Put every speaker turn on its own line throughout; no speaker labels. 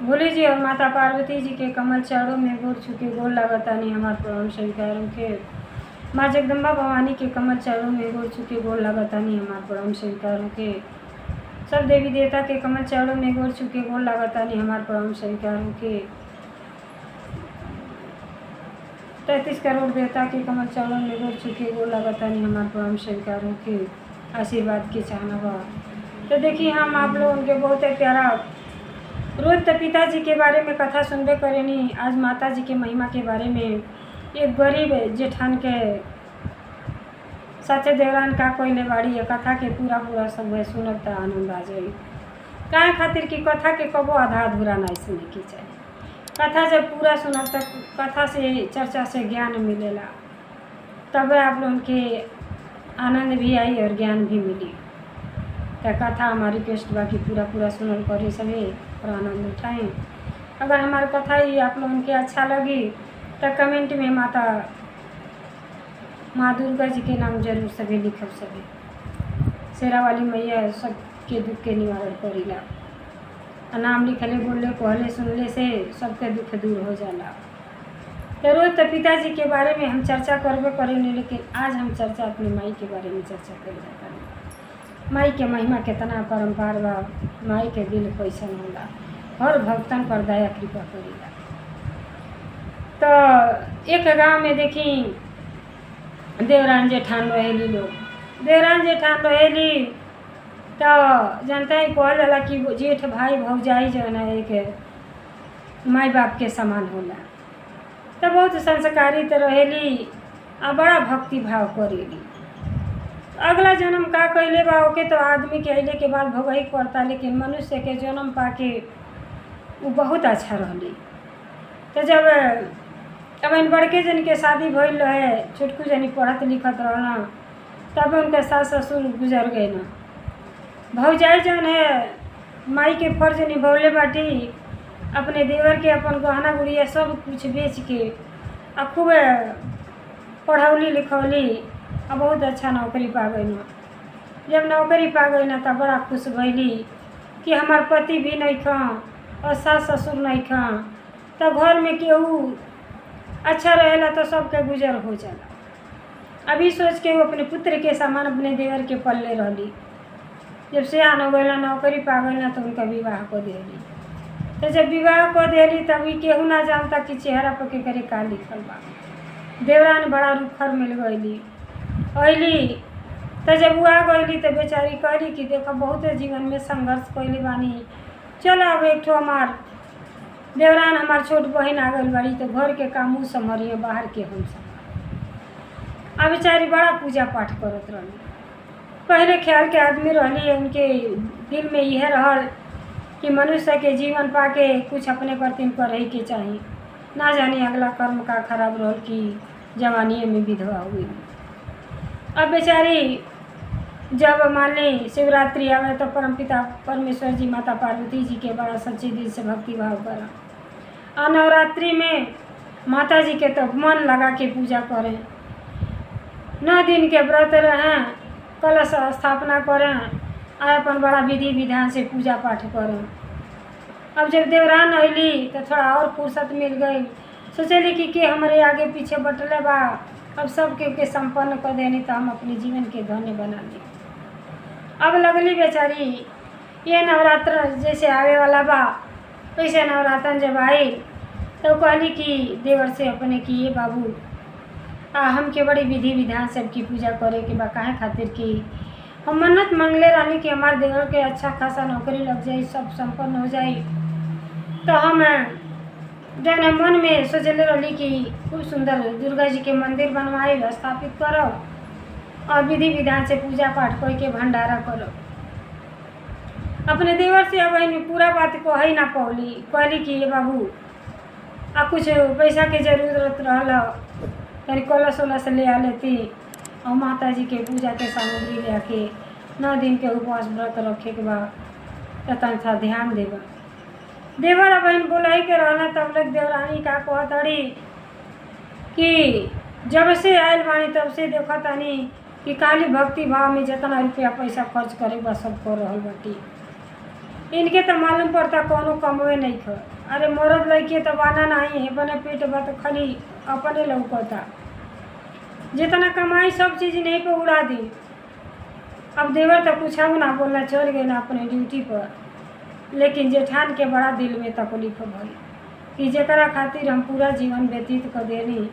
भोले जी और माता पार्वती जी के कमल चरणों में गोर छुके गोर लागतानी हमार प्रणाम स्वीकार के। माँ जगदम्बा भवानी के कमल चरणों में गोर छुके गोर लागतानी हमार प्रणाम स्वीकार के। सब देवी देवता के कमल चरणों में गोर छुके गोर लागतानी हमार प्रणाम स्वीकार के। 33 करोड़ देवता के कमल चरणों में गोर छुके गोर लागतानी हमार प्रणाम स्वीकार के। आशीर्वाद के चाहना बा। तो देखिए हम आप लोगों के बहुत प्यारा रोज तो पिताजी के बारे में कथा सुनबे करेनी। आज माता जी के महिमा के बारे में एक गरीब जेठान के सचे देवरान का कोई बाड़ी है कथा के पूरा सब है सुनब तो आनंद आ जाए। काहे खातिर की कथा के कबो आधा अधूरा नहीं सुने की चाहिए। कथा जब पूरा सुनब तक कथा से चर्चा से ज्ञान मिलेला तब आप लोगों के आनंद भी आई और ज्ञान भी मिली। तो कथा हमारी रिक्वेस्ट बाकी पूरा सुनल करी सभी और आनंद उठाएं। अगर हमारी कथा ही आप लोगों के अच्छा लगी तो कमेंट में माँ दुर्गा जी के नाम जरूर सभी लिखब। सभी शेरा वाली मैया सबके दुख के निवारण करीला। नाम लिखले बोलले कहले सुनले से सबके दुख दूर हो जाला। तो रोज तो पिताजी के बारे में हम चर्चा करबे करेंगे, लेकिन आज हम चर्चा अपनी माई के बारे में चर्चा करेंगे। माई के महिमा कितना परम्पार बा। माई के दिल कैसन होला, हर भक्तन पर दया कृपा करेला। तो एक गांव में देखी देवरान जेठान रहेली लोग। देवरान जेठान रहेली तो जनता ही कहल जाला कि जेठ भाई भौजाई जौन है एक माई बाप के समान होला। तो बहुत संस्कारी तो रहेली आ बड़ा भक्ति भाव करेली। अगला जन्म का कैले बा ओके तो आदमी के अइले के बाद भोगही पड़ता, लेकिन मनुष्य के जन्म पाके वो बहुत अच्छा रहली। तो जब अब इन बड़के जन के शादी भइल रहे, छोटकू जनी पढ़त लिखत रहना, तब उनके सास ससुर गुजर गए ना। भौजाई जौन है माई के फर्ज निभौले बाटी, अपने देवर के अपन गहना गुड़िया सब कुछ बेच के आ खूब पढ़ौली लिखौली और बहुत अच्छा नौकरी पा गई ना। जब नौकरी पा गई ना तब बड़ा खुश भैली कि हमार पति भी नहीं खा और सास ससुर नहीं खा। तो घर में केहू अच्छा रहेला तो सबके गुजर हो जाला। अभी सोच के वो अपने पुत्र के समान अपने देवर के पल्ले रहली। जब से आन हो गई नौकरी पा गई ना तो उनका विवाह को देली। तो जब विवाह को देली तभी केहू ना जानता कि चेहरा पर के करे का लिखल बा। देवरान बड़ा रुखर मिल गईली अली। तो जब वो आ गईली तो बेचारी कहली कि देखो बहुत जीवन में संघर्ष कैले बानी, चलो अब एक ठो हमार देवरान हमार छोट बहन आ गई बड़ी तो घर के काम संभरिए बाहर के हम संभाल। अब बेचारी बड़ा पूजा पाठ करत रही। पहले ख्याल के आदमी रहली, उनके दिल में यह रहल कि मनुष्य के जीवन पाके कुछ अपने प्रति करे के चाहिए। ना जाने अगला कर्म का खराब रहल कि जवानी में विधवा हुई। अब बेचारी जब मान ली शिवरात्रि आवे तो परमपिता परमेश्वर जी माता पार्वती जी के बड़ा सच्चे दिल से भक्ति भाव करा। और नवरात्रि में माता जी के तो मन लगा के पूजा करें, 9 दिन के व्रत रहें, कलश स्थापना करें और अपन बड़ा विधि विधान से पूजा पाठ करें। अब जब देवरान अली तो थोड़ा और फुर्सत मिल गई। सोचली कि के हमारे आगे पीछे बटले बा, अब सब के संपन्न कर देनी तो हम अपने जीवन के धन्य बना ली। अब लगली बेचारी ये नवरात्र जैसे आवे वाला बा वैसे नवरात्रन जब आई तो कहली कि देवर से अपने कि ये बाबू हमके बड़ी विधि विधान सबकी पूजा करे के बा। काहे खातिर कि हम मन्नत मांगले रहनी कि हमारे देवर के अच्छा खासा नौकरी लग जाए, सब संपन्न हो जाए। तो हम जौन मन में सोचले रहली कि खूब सुंदर दुर्गा जी के मंदिर बनवाई स्थापित करो और विधि विधान से पूजा पाठ करके भंडारा करो। अपने देवर से अब पूरा बात कही ना पौली। कहली कि ये बाबू कुछ पैसा के जरूरत रहल तनी कलश उलस ले आ लेती और माता जी के पूजा के सामग्री ले आके 9 दिन के उपवास व्रत रखे के बाद तो तनसा ध्यान देवा। देवर अब बोलाई के रहना तब लग देवरानी का कहतड़ी कि जब से आयल बानी तब से देखा तानी कि काली भक्ति भाव में जितना रुपया पैसा खर्च करे बस सब कर रहल बाटी। इनके तो मालूम पड़ता कोनो कमवे नहीं कर। अरे मरद लड़के तो बाना नहीं है, बने पेट बा तो खाली अपने लौकता। जितना कमाई सब चीज़ नहीं पे उड़ा दी। अब देवर तो कुछ हम ना बोलना, चल गए ना अपने ड्यूटी पर। लेकिन जेठान के बड़ा दिल में तकलीफ भई कि जरा खातिर हम पूरा जीवन व्यतीत कर देनी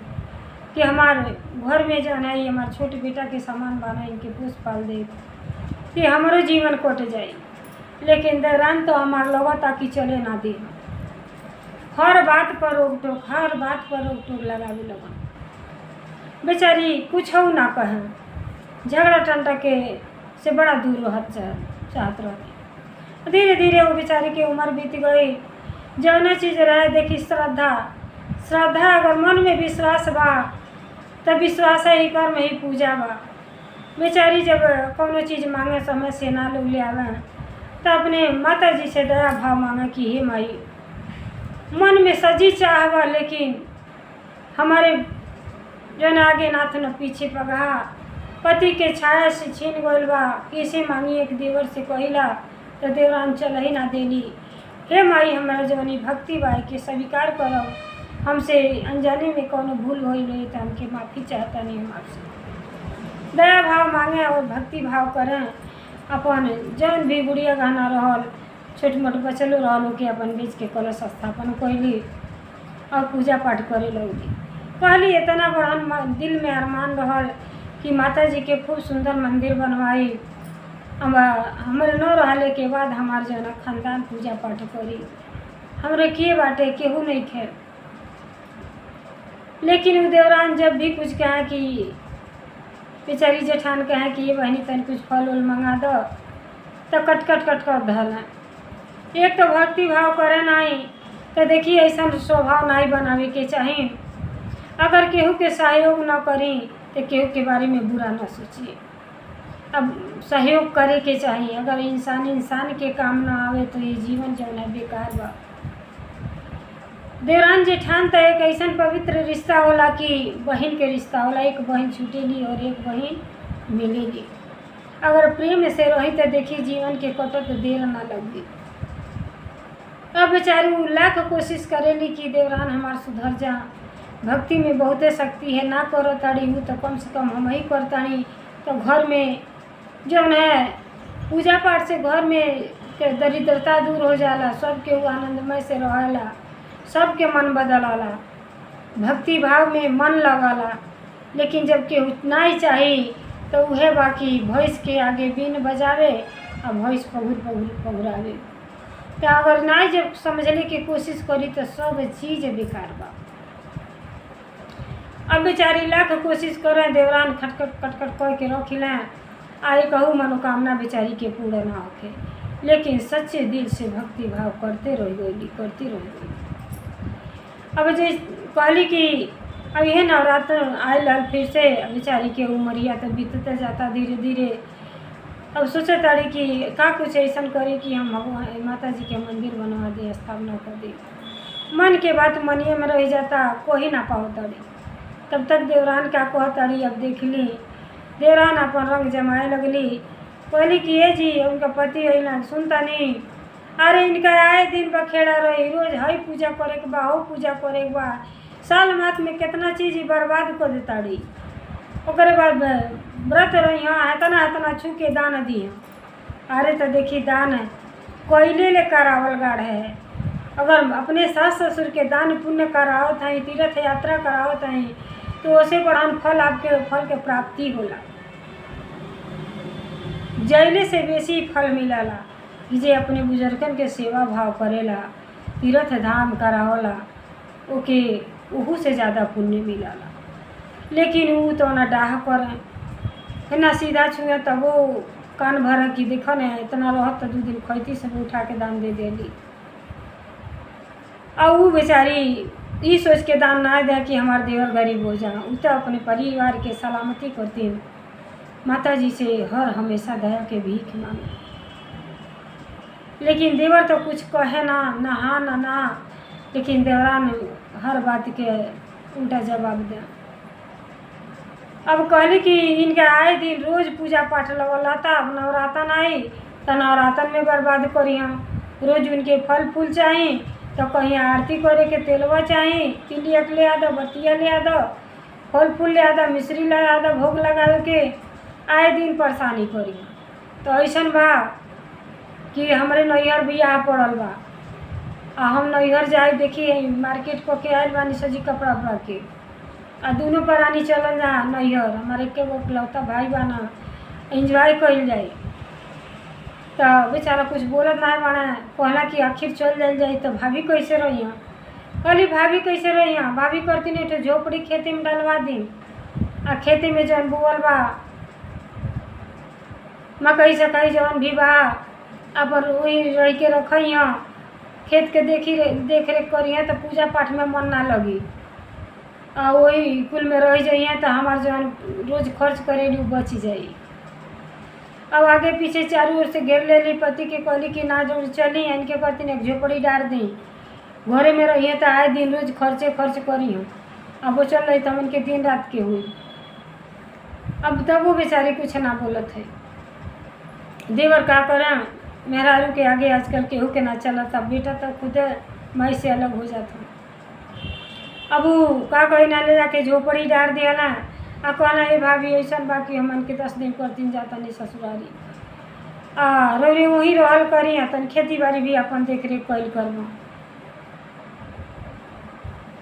कि हमारे घर में जो है हमारे छोटे बेटा के सामान बना, इनके पोस पाल दे कि हमारो जीवन कट जाए। लेकिन देवरान तो हमार लगता कि चले ना दे। हर बात पर रोक टोक, हर बात पर रोक टोक लगावे लगन। बेचारी कुछ हो ना कहें, झगड़ा टंटा के से बड़ा दूर रहत चाहत रहती। धीरे धीरे वो बेचारी की उम्र बीत गई। जौना चीज़ रहे देखी श्रद्धा, श्रद्धा अगर मन में विश्वास बा तब विश्वास ही कर्म ही पूजा बा। बेचारी जब कोनो चीज़ मांगे समय से ना लोग ले आवे तो अपने माता जी से दया भाव मांगे कि हे माई, मन में सजी चाह बा लेकिन हमारे जन आगे नाथ न पीछे पगहा, पति के छाया से छीन गइल बा। कैसे मांगी एक देवर से कहिला तो देवरान चल ही ना देली। हे माई, हमारा जवनी भक्ति बा के स्वीकार करो, हमसे अनजाने में कोनो भूल होई नहीं तो हमके माफ़ी चाहता नहीं। हम आपसे दया भाव मांगे और भक्ति भाव करें। अपन जौन भी गुड़िया गहना रहल, छोट मोट बचलो रहल के अपन बीच के कलश स्थापन कैली और पूजा पाठ करे लगली। कहली इतना बड़हन दिल में अरमान रहल कि माता जी के खूब सुंदर मंदिर बनवाई। हमारे न रहले के बाद हमार जौन खानदान पूजा पाठ करी। हमरे किए बाटे केहू नहीं खे। लेकिन वो देवरान जब भी कुछ कहे कि बेचारी जेठान कहे कि ये बहनी तन कुछ फल उल मंगा दो तो कट कर धला। एक तो भक्ति भाव करे नहीं तो देखिए ऐसा स्वभाव नहीं बनावे के चाहिए। अगर केहू के सहयोग न करी तो केहू के बारे में बुरा न सोचिए। अब सहयोग करे के चाहिए। अगर इंसान के काम न आवे तो ये जीवन जो है बेकार बा। देवरान जेठान तो एक ऐसा पवित्र रिश्ता होला कि बहन के रिश्ता होला। एक बहन छूटेली और एक बहन मिलेली। अगर प्रेम से रही तो देखी जीवन के कटत देर ना लगी। अब बेचारी लाख कोशिश करेली कि देवरान हमार सुधर जा। भक्ति में बहुते शक्ति है, ना करो ताड़ी हूँ तो कम से कम हम ही करतानी तो घर में जो है पूजा पाठ से घर में दरिद्रता दूर हो जाला। सबके आनंदमय से रहेला, सबके मन बदलाला, भक्ति भाव में मन लगाला। लेकिन जब केहू नहीं चाही तो उहे बाकी भैंस के आगे बीन बजावे और भैंस पहुरावे। तो अगर नहीं जब समझने की कोशिश करी तो सब चीज़ बेकार बा। अब बेचारी लाख कोशिश करें, देवरान खटखट कह के रख लें, आई कहूँ मनोकामना बेचारी के पूरा ना होके। लेकिन सच्चे दिल से भक्ति भाव करते रह गई। अब जो कहली कि अब यह नवरात्र आयल फिर से बेचारी के उमरिया तो बीतते जाता धीरे धीरे। अब सोचे ताड़ी कि का कुछ ऐसा करे कि हम भगवान माता जी के मंदिर बनवा दे, स्थापना कर दे। मन के बात मनिए में रह जाता, कोई ना पाओ ताड़ी। तब तक देवरान क्या कह ताड़ी अब देख ली। देवरान अपन रंग जमाए लगली। कहली कि ये जी उनका पति है ना सुनता नहीं। अरे इनका आए दिन बखेड़ा रही, रोज हई पूजा करे के बा, हो पूजा करे के बा। साल मात में कितना चीज़ बर्बाद कर देताड़ी। ओकरे बाद व्रत रही हाँ इतना छू के दान दी। अरे तो देखी दान कोयले ले करावल गाढ़ है। अगर अपने सास ससुर के दान पुण्य करावत हैं, तीर्थ यात्रा करावत हैं तो उसे बढ़ान फल आपके फल के प्राप्ति होला। जैले से बेसी फल मिलाला जे अपने बुजुर्गन के सेवा भाव करेला, तीर्थ धाम करावला, ओके उहू से ज़्यादा पुण्य मिलाला। लेकिन वो तो ना डाह करे ना सीधा छुए तब वो कान भर कि देखो न इतना रहत तो 2 दिन खैती सब उठा के दान दे देली। और वो बेचारी ये सोच के दान ना दे कि हमारे देवर गरीब हो जाए। वो तो अपने परिवार के सलामती करती माता जी से हर हमेशा दया के भीख मांगे। लेकिन देवर तो कुछ कहे ना हाँ ना। लेकिन देवरान हर बात के उल्टा जवाब दे। अब कहली कि इनके आए दिन रोज पूजा पाठ लगलाता। अब नवरातन आई तो नवरातन में बर्बाद करी हम। रोज उनके फल फूल चाहिए तो कहीं आरती करे के तेलवा चाही, तिलियक ले आ दो, बतिया ले आ दो, फल फूल ले आ दो, मिश्री ले आ दो, भोग लगावे के आए दिन परेशानी करी। तो ऐसन बा कि हमरे नैहर बियाह पड़ल बा आ हम नैहर जाए देखी मार्केट को के आयल बानी सजी कपड़ा उपड़ा के आ दोनों प्राणी चलल जा नैहर। हमारे के वो लौता भाई बाना एंजॉय कइल जाए। तो बेचारा कुछ बोलत ना बाना, कहला कि आखिर चल जाइल जाए तो भाभी कैसे रही। कहली भाभी कैसे रही, भाभी करती नहीं तो झोपड़ी खेती में डलवा दी आ खेती में जौन बोअल बा मकई सकई जौन भी बा अपन वही रह के रखी खेत के देख रेख करी तो पूजा पाठ में मन ना लगी आ वही कुल में रह जाइए तो हमार जौन रोज खर्च करेली बच जाई। अब आगे पीछे चारों ओर से घेर ले ली। पति के कहली कि ना जो चली इनके कहती एक झोपड़ी डाल दी, घरे में रहिए तो आए दिन रोज खर्च करी हूँ। अब वो चल रही तो उनके दिन रात के हुई। अब तब वो बेचारी कुछ ना बोलत है। देवर का करें, मेहरारू के आगे आजकल केहू के ना चलता, बेटा तो खुद माई से अलग हो जाता। अब वो का कही ना ले जाके झोपड़ी डाल दिया ना आ कहना ये भाभी ऐसा बाकी हमन के 10 दिन पर दिन जाता नहीं ससुरारी आ रौरी वहीं रहल करी तन खेती बाड़ी भी अपन देख रेख कैल करब।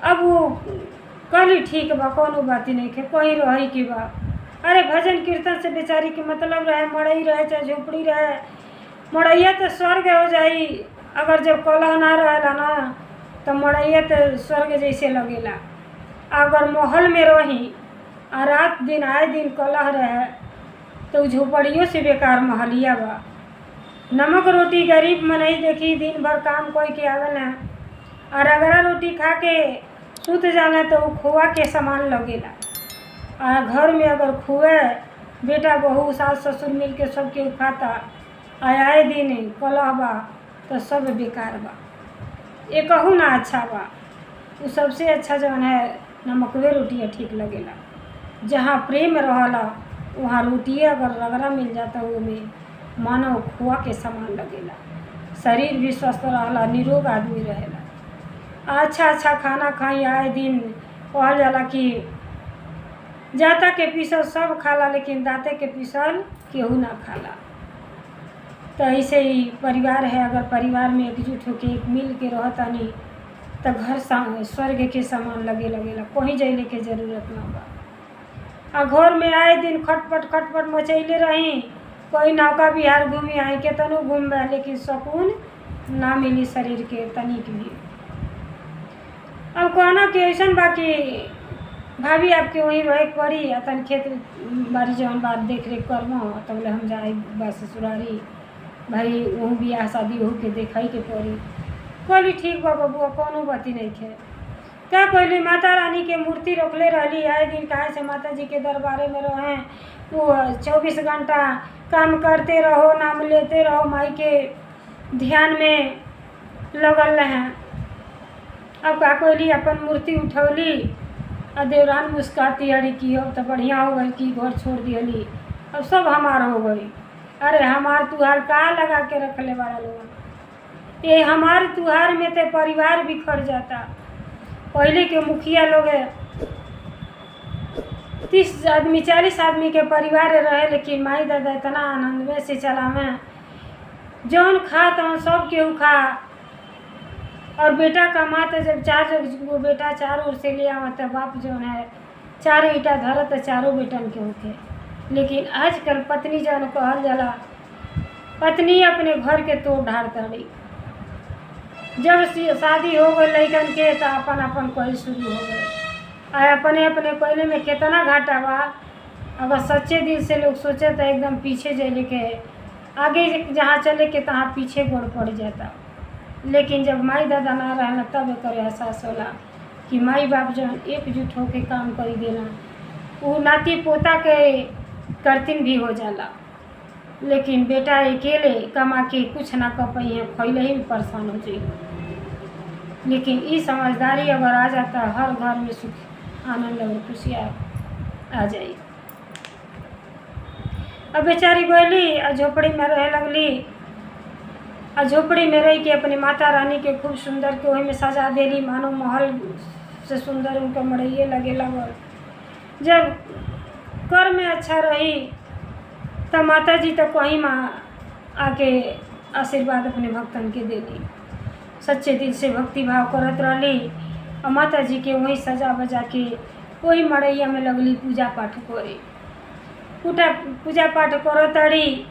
अब वो कहली ठीक बा कोनो बात नहीं है, कहीं रही की बा। अरे भजन कीर्तन से बेचारी के मतलब रहे, मड़ई रहे चाहे झोपड़ी रहे, मड़ैया तो स्वर्ग हो जाई। अगर जब कलह ना रहेला ना तो मड़ैया तो स्वर्ग जैसे लगेला। अगर महल में रही आ रात दिन आए दिन कलह रहे तो झोपड़ियों से बेकार महलिया बा। नमक रोटी गरीब मनई देखी दिन भर काम कोई के आवेला और रगड़ा रोटी खा के सुत जाना तो वो खोआ के समान लगेला। आ घर में अगर खुए बेटा बहू सास ससुर मिल के सब के खाता आए दिन कलह बा तो सब बेकार बा। ये कहूँ ना अच्छा बा, वो सबसे अच्छा जौन है नमकवे रोटियाँ ठीक लगेला। जहाँ प्रेम रहला वहाँ रोटिए अगर रगड़ा मिल जाता वो में मानो खोआ के समान लगेला। शरीर भी स्वस्थ रहला, निरोग आदमी रहेला। अच्छा खाना खाई आए दिन कहल जाला कि जाता के पीसल सब खाला लेकिन दाते के पीसल केहू ना खाला। तो ऐसे ही परिवार है, अगर परिवार में एकजुट होके एक मिल के रहता नहीं तो घर स्वर्ग के समान लगेला, कहीं जाइले के जरूरत ना बा। आ घर में आए दिन खटपट मचैले रही, कोई नौका बिहार घूमी आई के तनु घूम लेकिन सुकून ना मिली शरीर के तनिक भी। अब कहना कि ऐसा बाकी भाभी आपके वहीं रहे पड़ी तन खेत बाड़ी जौन बात देख रेख करबो तब हम जाए बस ससुरारी भाई वहाँ बियाह शादी हो के देखई के पड़ी। कहली ठीक बा बबुआ कोनो बाती नहीं है। क्या कहली माता रानी के मूर्ति रखले रहली, आए दिन कहाँ से माता जी के दरबारे में रहे वो 24 घंटा काम करते रहो, नाम लेते रहो, माई के ध्यान में लगल रहे। अब का कहली अपन मूर्ति उठौली और देवरान मुस्काती अड़ी की अब तो बढ़िया हो गई कि घर छोड़ दियली, अब सब हमार हो गई। अरे हमार तुहार का लगा के रखले वाला लोग, ये हमार तुहार में तो परिवार बिखर जाता। पहले के मुखिया लोग 30 आदमी 40 आदमी के परिवार रहे लेकिन माई दादा इतना आनंद में से चला में जौन खा तौन सब केहू खा और बेटा कमा तो जब 4 वो बेटा 4 ओर से ले आवा तो बाप जौन है 4 ईटा धर तो 4 बेटन के होके। लेकिन आजकल पत्नी जौन कहल जाला पत्नी अपने घर के तोड़ ढार तड़ी। जब शादी हो गई लड़कन के तो अपन अपन कोई शुरू हो गए और अपने अपने कोयले में कितना घाटा बा। अगर सच्चे दिल से लोग सोचे तो एकदम पीछे जाए के आगे जहाँ चले के तहाँ पीछे गोड़ पड़ जाता। लेकिन जब माई दादा ना रहना तब एक एहसास होला कि माई बाप जब एकजुट होके काम कर देना वो नाती पोता के करतिन भी हो जाला। लेकिन बेटा अकेले कमा के कुछ ना कर पाई है, खैले ही परेशान हो जाइए। लेकिन ये समझदारी अगर आ जाता हर घर में सुख आनंद और खुशियाँ आ जाए। अब बेचारी गोली और झोपड़ी में रह लगली और झोपड़ी में रह के अपने माता रानी के खूब सुंदर के वही में सजा देली, मानो महल से सुंदर उनका मड़ैये लगे लगल। जब कर में अच्छा रही तब माता जी तो कहीं माँ आके आशीर्वाद अपने भक्तन के देली, सच्चे दिल से भक्ति भाव करत रहली और माता जी के वही सजा बजा के वही मड़ैया में लगली पूजा पाठ करे। पूजा पाठ करो तड़ी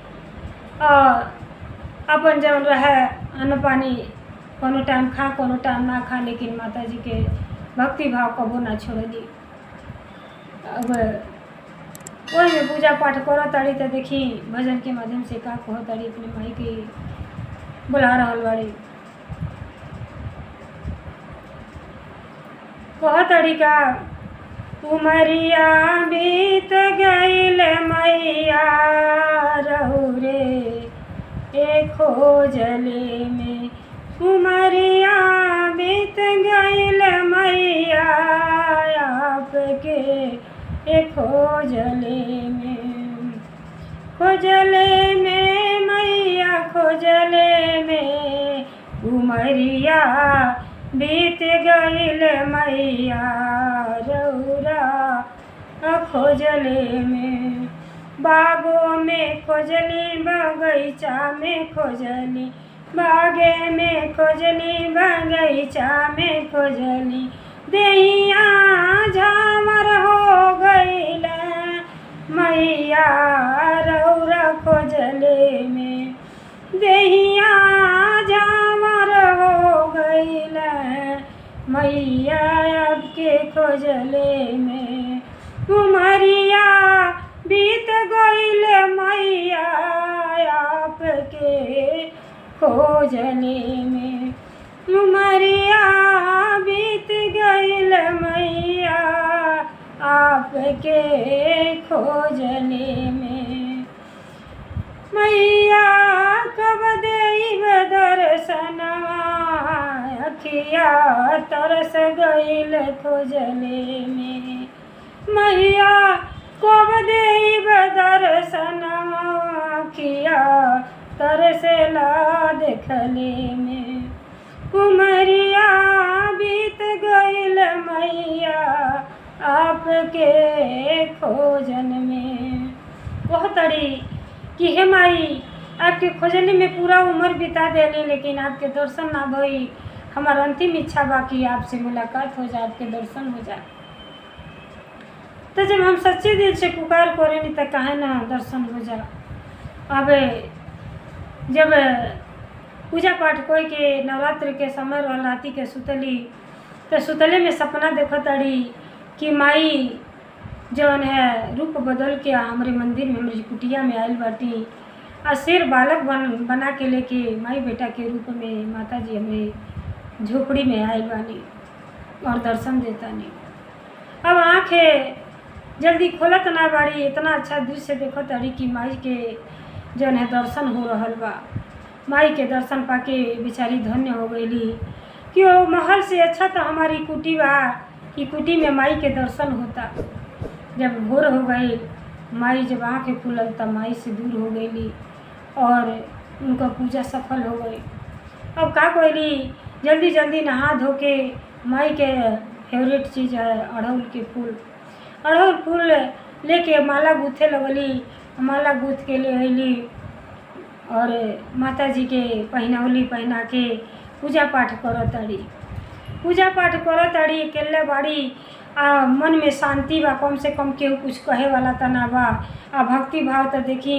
और अपन जौन रहे अन्न पानी कोनो टाइम खा कोनो टाइम ना खा, लेकिन माता जी के भक्ति भाव कबो ना छोड़ली। अब वही में पूजा पाठ करो तड़ी तो देखी भजन के माध्यम से का कहो तड़ी अपने माई के बुला रहल बाड़ी। कहो तड़ी का उमरिया बीत गईल मैया रहू रे ए खोजले में, उमरिया बीत गईल मैया आपके ए खोजले में। खोजले में मैया खोजले में, उमरिया बीत गईल मैया रौरा खोजले में। बागों में खोजली बगीचा में खोजली, बागे में खोजली बगीचा में खोजली, देहिया झामर हो गईल मैया रौरा खोजले में। देहिया झामर हो गईल मैया आपके खोजले में। उमरिया बीत गईल मैया आपके खोजले में। उमरिया बीत गईल मैया आपके खोजले में। मैया कब देब दर्शनवा अखिया तरस गईल खोजले में। मैया कब देब दर्शनवा अखिया तरसला देखले में। उमरिया बीत गईल मैया आपके खोजन में। वह तड़ी कि हे माई आपके खोजने में पूरा उम्र बिता देली, लेकिन आपके दर्शन ना भई। हमार अंतिम इच्छा बाकी आपसे मुलाकात हो जाए, आपके दर्शन हो जाए। तो जब हम सच्चे दिल से पुकार करें तो काहे ना दर्शन हो जाए। अब जब पूजा पाठ कोई के नवरात्र के समय राती के सुतली तो सुतले में सपना देखो तड़ी कि माई जौन है रूप बदल के हमारे मंदिर में हमारी कुटिया में आयल बाटी और शेर बालक बना के लेके माई बेटा के रूप में माता जी हमें झोपड़ी में आयल बानी और दर्शन देता नहीं। अब आँखें जल्दी खोलत ना बाड़ी, इतना अच्छा दृश्य देखो तड़ी कि माई के जौन है दर्शन हो रहल बा। माई के दर्शन पाके बेचारी धन्य हो गईली कि वो महल से अच्छा तो हमारी कुटी बा कि कुटी में माई के दर्शन होता। जब भोर हो गई माई जब आँखें खुलल तब माई से दूर हो गईली और उनका पूजा सफल हो गई। अब का कोईली जल्दी जल्दी नहा धो के माई के फेवरेट चीज़ है अड़हुल के फूल। अड़हुल फूल लेके माला गूँथे लगली, माला गूँथ के ले अली और माता जी के पहनौली पहना के पूजा पाठ करत ताड़ी। पूजा पाठ करत ताड़ी अकेले बाड़ी मन में शांति बा, कम से कम केहू कुछ कहे वाला त ना बा। भक्ति भाव तो देखी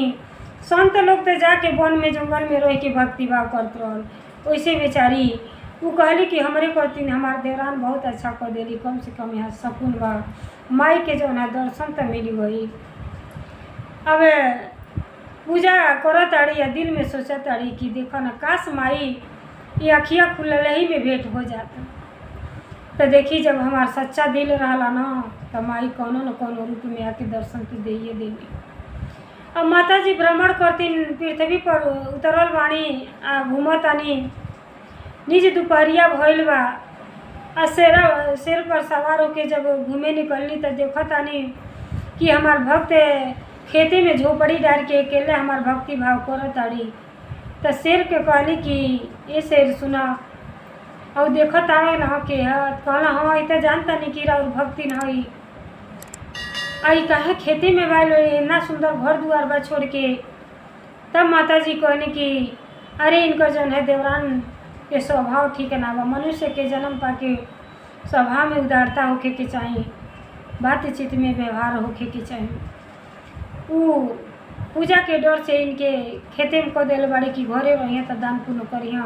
संत लोग तो जाके वन में जंगल में रह के भक्ति भाव करत रहल। वैसे बेचारी वो कहली कि हमरे करतीन हमार देवरान बहुत अच्छा कर देली, कम से कम यहाँ सकून बा, माई के जो है दर्शन तो मिली गई। अब पूजा करत ताड़ी या दिल में सोचत ताड़ी कि देखो ना काश माई ये अखिया खुलल ही में भेंट हो जाता। तो देखी जब हमार सच्चा दिल रहला ना तो माई कोनो न कोनो रूप में आके दर्शन तो दिए देली। अब माता जी भ्रमण करतीन पृथ्वी पर उतरल बाणी घूमतानी। निज दोपहरिया भइल बा शेर पर सवार होके जब घूमे निकलनी तो देखतानी कि हमार भक्त खेते में झोपड़ी डाल के अकेले हमार भक्ति भाव करत ताड़ी। तो शेर के कहली कि ये शेर सुना और देखो तावे न के कहला हाँ तो जानता नहीं कि और भक्ति न हई आई कहे खेती में बाल इतना सुंदर घर दुआर बा छोड़ के। तब माता जी कहने कि अरे इनका जौन है देवरान के स्वभाव ठीक ना बा, मनुष्य के जन्म पाके स्वभाव में उदारता होके के चाहिए, बातचीत में व्यवहार होके के चाहिए। वो पूजा के डर से इनके खेते में कह दिल बाड़ी कि घरे रहिए तो दान पुण्य करिए,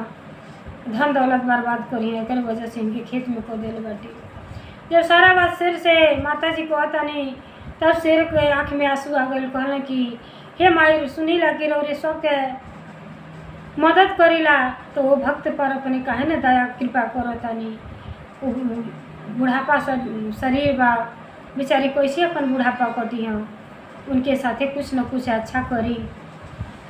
धन दौलत बर्बाद करिए, एक वजह से इनके खेत में कह दिल बाटी। जब सारा बात शेर से माता जी कहता नहीं तब शेर के आँख में आंसू आ गए। कहला कि हे माई सुनीला कि रौरे सबके मदद करीला तो वो भक्त पर अपने काहे न दया कृपा करतानी। बुढ़ापा शरीर बा बेचारी कैसे अपन बुढ़ापा कटी हैं, उनके साथे कुछ न कुछ अच्छा करी।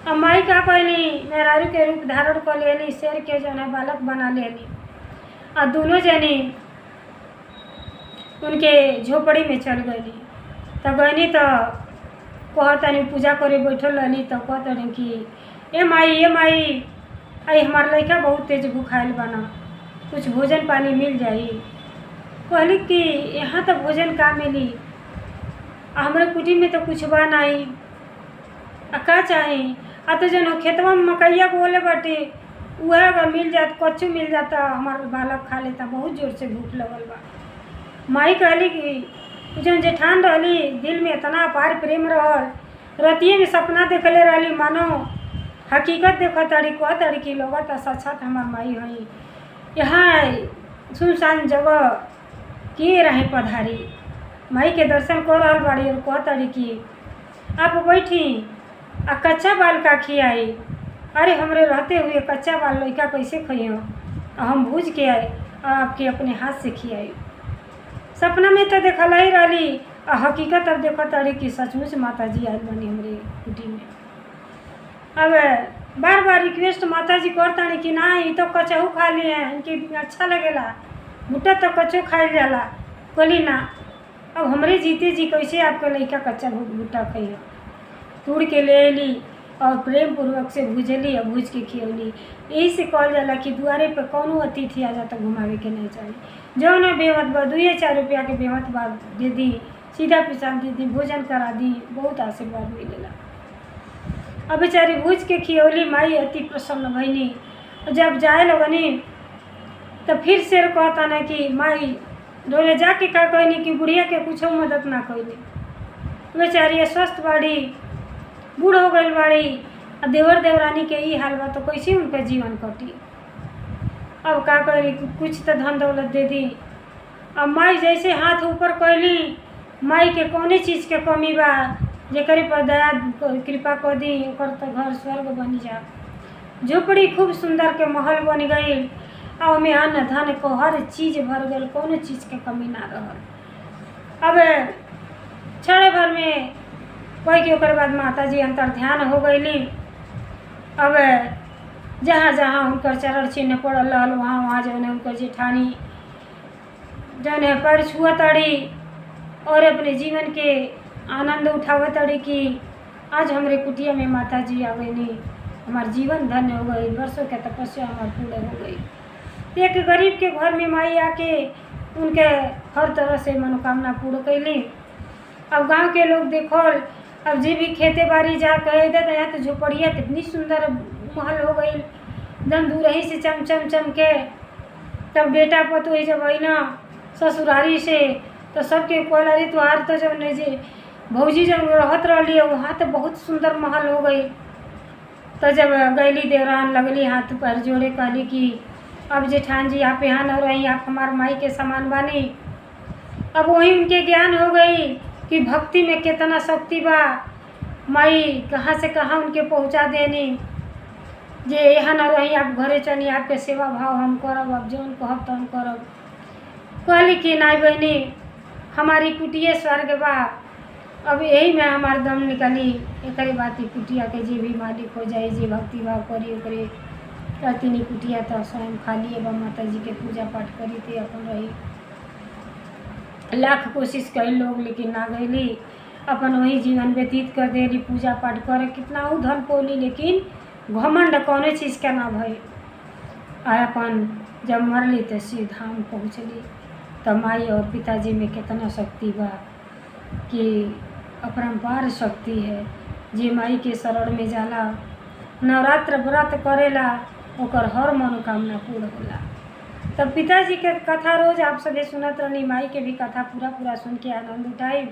अब माई का कहली मेहरारू के रूप धारण कर लेली, शेर के जन है बालक बना लेली और दोनों जनी उनके झोपड़ी में चल गई। तो गईनी तो कहतनी पूजा करे बैठल रहनी तो कहतनी कि ए माई आई हमार लड़का बहुत तेज भूखाइल बना, कुछ भोजन पानी मिल जाई। कहली कि यहाँ तो भोजन का मिली, हमारे कुटी में तो कुछ बा नहीं, का चाही आ तो जन खेतवा में मकैया बोले बाटे वह अगर मिल जात कच्चू मिल जाता हमारा बालक खा लेता, बहुत जोर से भूख लगल बा। माई कहली कि जन जेठान रहली दिल में इतना अपार प्रेम रहल, रतिये में सपना देखले रहली मानो हकीकत देखा ताड़ी कह ताड़ी की लगत साक्षात हमार माई हई। यहाँ सुनसान जगह के रहे पधारी माई के दर्शन कर रहल बाड़ी और कह ताड़ी कि आप बैठी आ कच्चा बाल का खियाई। अरे हमरे रहते हुए कच्चा बाल लड़का कैसे खइयो, हम भूज के आए आपके अपने हाथ से खियाई। सपना में तो देखल ही रही और हकीकत अब देखो ताड़ी कि सचमुच माता जी आयल बनी हमरे कुटी में। अब बार बार रिक्वेस्ट माता जी करतानी कि ना ये तो कचहू खा लिए हैं, इनके अच्छा लगेला, भुट्टा तो कच्चो खाइल जाला। कहली ना अब हमरे जीते जी कैसे आपका लड़का कच्चा भुट्टा खइयो। तोड़ के ले अली और प्रेम पूर्वक से भूजली और भूज के खियौली। यही से कहल जाला कि दुआरे पर कौनो अतिथि आ जाता घुमावे के नहीं चाहिए। जो ना बेमत बा 2-4 रुपया के बेमत बाद दे दी, सीधा पिछाड़ दे दी, भोजन करा दी, बहुत आशीर्वाद मिलेला। अब बेचारी भूज के खियौली, माई अति प्रसन्न भईनी। जब जाए लगनी तो फिर शेर कहता ना कि माई डोले जाके का कहनी कि बुढ़िया के कुछ मदद ना कैली, बेचारी स्वस्थ बाड़ी, बूढ़ हो गई बाड़ी, देवर देवरानी के ही हाल बा तो कैसे उनका जीवन कटी। अब का करी कुछ तो धन दौलत दे दी। अब माई जैसे हाथ ऊपर कैली, माई के कौने चीज़ के कमी बा, जेकरे पर दया कृपा कर दी ओकर तो घर स्वर्ग बन जा। झोपड़ी खूब सुंदर के महल बन गई और में अन्न धन को हर चीज़ भर गई, कौनो चीज़ के कमी ना रहल। अब क्षण भर में कोई के ओकर बाद माता जी अंतर ध्यान हो गईली। अब जहाँ जहाँ उनकर चरण चिन्ह पड़ल रहल वहाँ वहाँ जौन है उनकर जेठानी जौन है पैर छुआ तड़ी और अपने जीवन के आनंद उठाव तड़ी कि आज हमरे कुटिया में माता जी आ गई, हमार जीवन धन्य हो गई, वर्षों के तपस्या हमार पूरा हो गई। एक गरीब के घर में माई आके उनके हर तरह से मनोकामना पूर्ण कैली। अब गांव के लोग देखल, अब जे भी खेते बाड़ी जा कहे दे यहाँ तो झोपड़िया कितनी सुंदर महल हो गई, एकदम दूरही से चमचम चमके। तब बेटा पतोही जब आई ना ससुरारी से तो सबके कहला तुहार तो जब नहीं जे भौजी जब रहत रही वहाँ तो बहुत सुंदर महल हो गई। तो जब गईली देवरान लगली हाथ पैर जोड़े कहली कि अब जेठान जी आप यहाँ न रही, आप हमार माई के समान बानी। अब वही उनके ज्ञान हो गई कि भक्ति में कितना शक्ति बा, माई कहाँ से कहाँ उनके पहुँचा देनी। जे यहाँ न रही आप घरे चली, आपके सेवा भाव हम करब, अब जौन कहब तौन करब। कहली कि नाई बहनी हमारी कुटिया स्वर्ग बा, अब यही में हमार दम निकली। एक बात ही कुटिया के जे भी मालिक हो जाए, जे भक्ति भाव करी ओकरे रहती कुटिया तो स्वयं खाली बा, माता जी के पूजा पाठ करी थे अपन रही। लाख कोशिश कई लोग लेकिन ना गईली, अपन वही जीवन व्यतीत कर देली, पूजा पाठ करे कितना धन पौली लेकिन घमंड कौनो चीज़ के ना भई। आ अपन जब मरली तो शिव धाम पहुँचली। तो माई और पिताजी में कितना शक्ति बा कि अपरंपार शक्ति है। जे माई के शरण में जाला, नवरात्र व्रत करेला, ओकर हर मनोकामना पूर्ण होला। तब पिताजी के कथा रोज आप सभी सुनत रहनी, माई के भी कथा पूरा सुन के आनंद उठाई।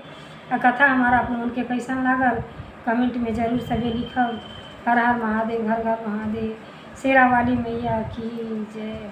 आ कथा हमारा आप लोगन के कैसन लागल कमेंट में ज़रूर सभी लिखब। हर हर महादेव, घर घर महादेव, शेरा वाली मैया की जय।